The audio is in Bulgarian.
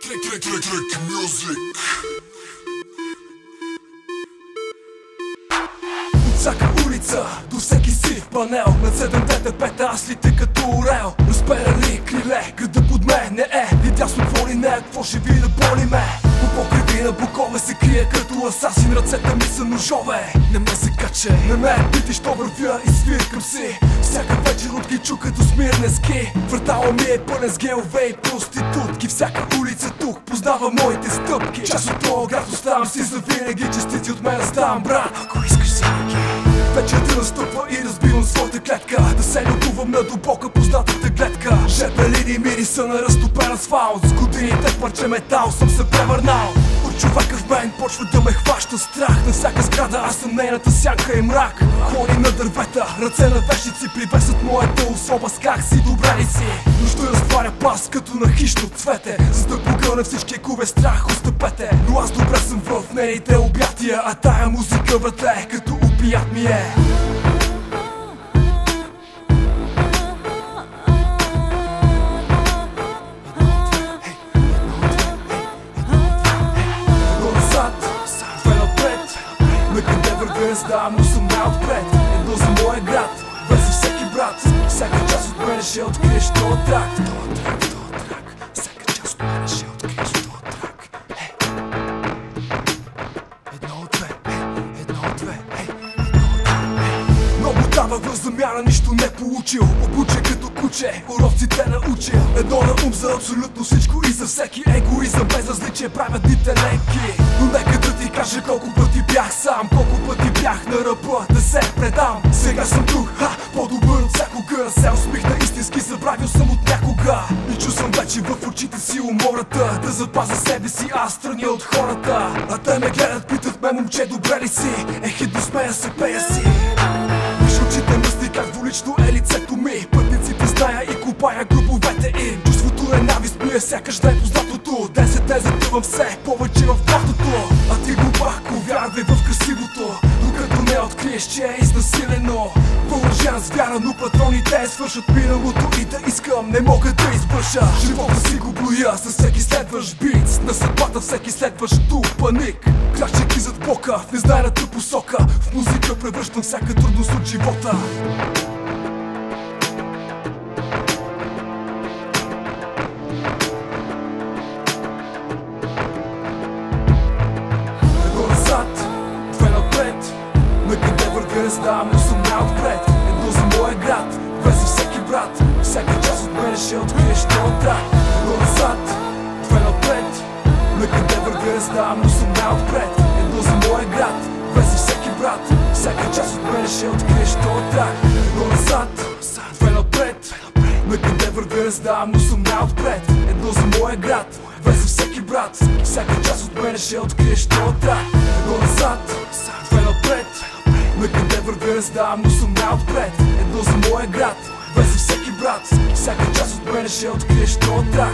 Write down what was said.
Click music. От всяка улица до всеки сив панел, над 7-те пета аз лите като орел. Разперали криле, града под мен не е и дясно какво ли не е, какво ще ви да боли ме. По покриви на бокове се крие като асасин, ръцете ми са ножове. Не ме закачай, не ме пити, що вървя и свиркам си. Всяка вечер от гичу като смирнески. Квартала ми е пълен с геове и проститутки. Всяка улица тук познава моите стъпки. Част от този град оставам си завинаги, честици от мен ставам брат. Ако искаш винаги. Вечерта настъпва и разбивам своята клетка, да се любувам на дълбока познатата гледка. Жепе линии мириса на разтопен асфалт. С годините в парче метал съм се превърнал. От човека в мен почва да ме хваща страх. На всяка сграда аз съм нейната сянка и мрак. Клони на дървета, ръце на вещици привесват моята особа. С как си, добре ли си? Нощта разтваря пас като на хищно цвете, за да погълне всички куве страх от стъпете. Но аз добре съм в нейните обятия, а тая музика, братле, като опият ми е. Не знам, но съм най-отпред. Едно за моя град, две за всеки брат. Всяка част от мене ще откриеш този трак. Всяка част от мене ще откриеш този трак. Едно от две, едно от две, едно от две. Много давах в замяна, нищо не получил. Обучен като куче, уроците научил. Едно на ум за абсолютно всичко и за всеки. Егоизъм без различие правят дните леки. Но нека да ти кажа колко пъти бях сам, колко пъти бях на ръба да се предам. Сега съм тук, по-добър от всякога. Се усмихна истински, забравил съм от някога. И чувствам вече в очите си умората, да запазя себе си, аз страня от хората. А те ме гледат, питат ме, момче, добре ли си? Хидно смея се, пея си. Виж очите мъсни как двулично е лицето ми. Пътниците зная и купая груповете им. Чувството ненавист ми е сякаш най-познатото. Ден се ден затъвам все повече в блатото. А ти глупако, вярвай в красивото, докато не откриеш, че е изнасилено. Въоръжен с вяра, но патроните свършат миналото и да искам, не мога да избърша. Живота си го броя със всеки следващ бит, на съдбата всеки следващ паник. Крачейки зад бока в незнайната посока, в музика превръщам всяка трудност от живота. Не знам, но съм най-отпред. Едно за моя град, две за всеки брат. Всяка част от мене ще откриеш този трак. Едно назад, две напред. Накъде вървя не знам, но съм най-отпред. Едно за моя град, две за всеки брат. Всяка част от мене ще откриеш този трак. Едно назад, две напред. Накъде вървя не знам, но съм най-отпред. Едно за моя град, две за всеки брат. Всяка част от мене ще откриеш този трак. Едно назад, две напред. Накъде вървя не знам, но съм най-отпред. Едно за моя град, две за всеки брат. Всяка част от мене ще откриеш този трак.